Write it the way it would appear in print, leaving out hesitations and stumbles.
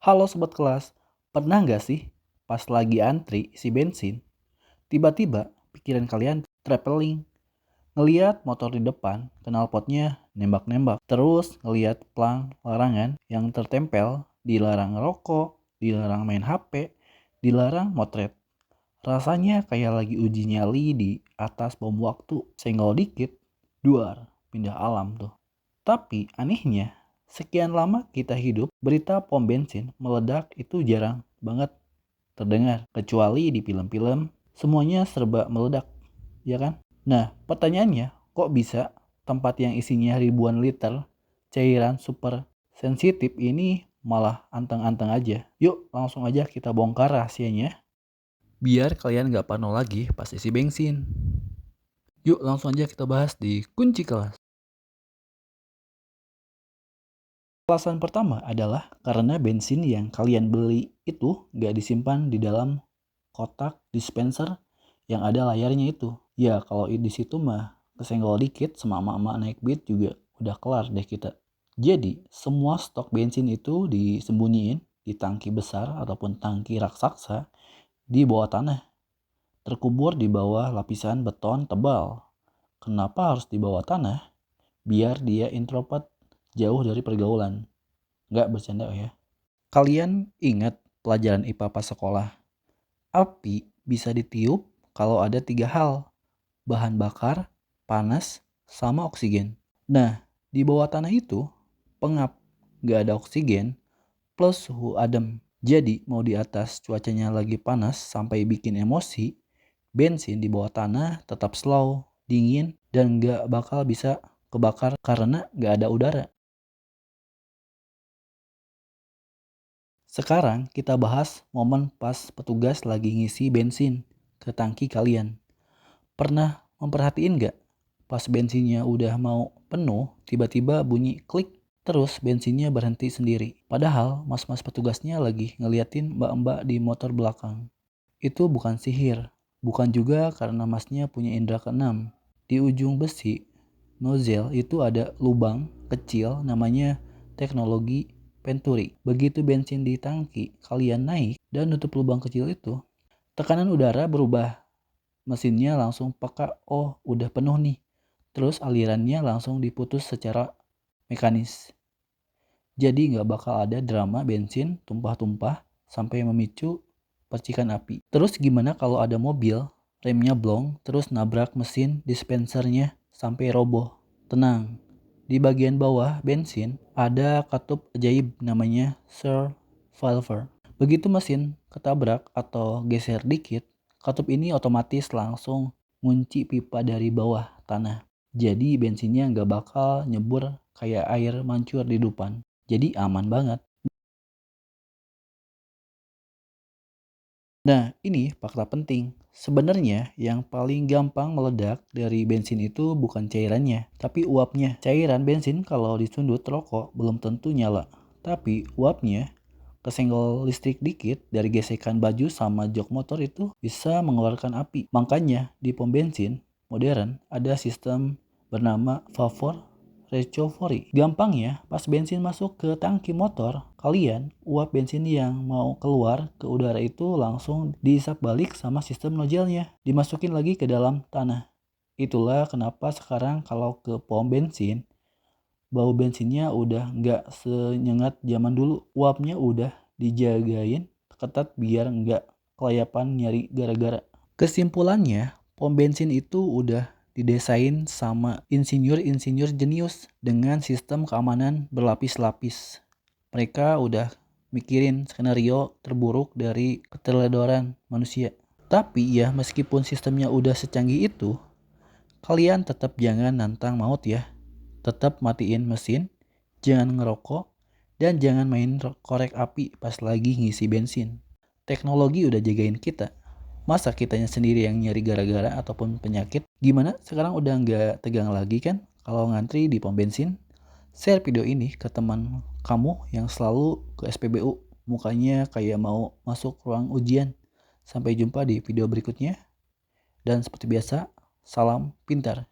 Halo sobat kelas, pernah nggak sih pas lagi antri isi bensin, tiba-tiba pikiran kalian traveling, ngeliat motor di depan, knalpotnya nembak-nembak, terus ngeliat pelang larangan yang tertempel, dilarang rokok, dilarang main HP, dilarang motret. Rasanya kayak lagi uji nyali di atas bom waktu, senggol dikit, duar, pindah alam tuh. Tapi anehnya, sekian lama kita hidup, berita pom bensin meledak itu jarang banget terdengar. Kecuali di film-film, semuanya serba meledak, ya kan? Nah, pertanyaannya, kok bisa tempat yang isinya ribuan liter cairan super sensitif ini malah anteng-anteng aja? Yuk, langsung aja kita bongkar rahasianya. Biar kalian gak parno lagi pas isi bensin. Yuk, langsung aja kita bahas di kunci kelas. Alasan pertama adalah karena bensin yang kalian beli itu gak disimpan di dalam kotak dispenser yang ada layarnya itu. Ya kalau di situ mah kesenggol dikit sama emak-emak naik beat juga udah kelar deh kita. Jadi semua stok bensin itu disembunyiin di tangki besar ataupun tangki raksasa di bawah tanah. Terkubur di bawah lapisan beton tebal. Kenapa harus di bawah tanah? Biar dia introvert, jauh dari pergaulan. Nggak bercanda ya. Kalian ingat pelajaran IPA pas sekolah? Api bisa ditiup kalau ada 3 hal. Bahan bakar, panas, sama oksigen. Nah, di bawah tanah itu pengap, nggak ada oksigen, plus suhu adem. Jadi mau di atas cuacanya lagi panas sampai bikin emosi, bensin di bawah tanah tetap slow, dingin, dan nggak bakal bisa kebakar karena nggak ada udara. Sekarang kita bahas momen pas petugas lagi ngisi bensin ke tangki kalian. Pernah memperhatiin nggak? Pas bensinnya udah mau penuh, tiba-tiba bunyi klik, terus bensinnya berhenti sendiri. Padahal mas-mas petugasnya lagi ngeliatin mbak-mbak di motor belakang. Itu bukan sihir, bukan juga karena masnya punya indera keenam. Di ujung besi, nozzle itu ada lubang kecil namanya teknologi Venturi. Begitu bensin di tangki kalian naik dan nutup lubang kecil itu, tekanan udara berubah. Mesinnya langsung peka, oh udah penuh nih. Terus alirannya langsung diputus secara mekanis. Jadi nggak bakal ada drama bensin tumpah-tumpah sampai memicu percikan api. Terus gimana kalau ada mobil, remnya blong, terus nabrak mesin dispensernya sampai roboh? Tenang, di bagian bawah bensin ada katup ajaib namanya survivor. Begitu mesin ketabrak atau geser dikit, katup ini otomatis langsung ngunci pipa dari bawah tanah. Jadi bensinnya nggak bakal nyebur kayak air mancur di depan. Jadi aman banget. Nah, ini fakta penting. Sebenarnya yang paling gampang meledak dari bensin itu bukan cairannya, tapi uapnya. Cairan bensin kalau disundut rokok belum tentu nyala. Tapi uapnya kesenggol listrik dikit dari gesekan baju sama jok motor itu bisa mengeluarkan api. Makanya di pom bensin modern ada sistem bernama vapor recovery. Gampangnya, pas bensin masuk ke tangki motor, kalian uap bensin yang mau keluar ke udara itu langsung diisap balik sama sistem nozzle-nya, dimasukin lagi ke dalam tanah. Itulah kenapa sekarang kalau ke pom bensin, bau bensinnya udah nggak senyengat zaman dulu. Uapnya udah dijagain ketat biar nggak kelayapan nyari gara-gara. Kesimpulannya, pom bensin itu udah didesain sama insinyur-insinyur jenius dengan sistem keamanan berlapis-lapis. Mereka udah mikirin skenario terburuk dari keteledoran manusia. Tapi ya meskipun sistemnya udah secanggih itu, kalian tetap jangan nantang maut ya. Tetap matiin mesin, jangan ngerokok, dan jangan main korek api pas lagi ngisi bensin. Teknologi udah jagain kita. Masa kitanya sendiri yang nyari gara-gara ataupun penyakit? Gimana? Sekarang udah nggak tegang lagi kan kalau ngantri di pom bensin? Share video ini ke teman kamu yang selalu ke SPBU. Mukanya kayak mau masuk ruang ujian. Sampai jumpa di video berikutnya. Dan seperti biasa, salam pintar.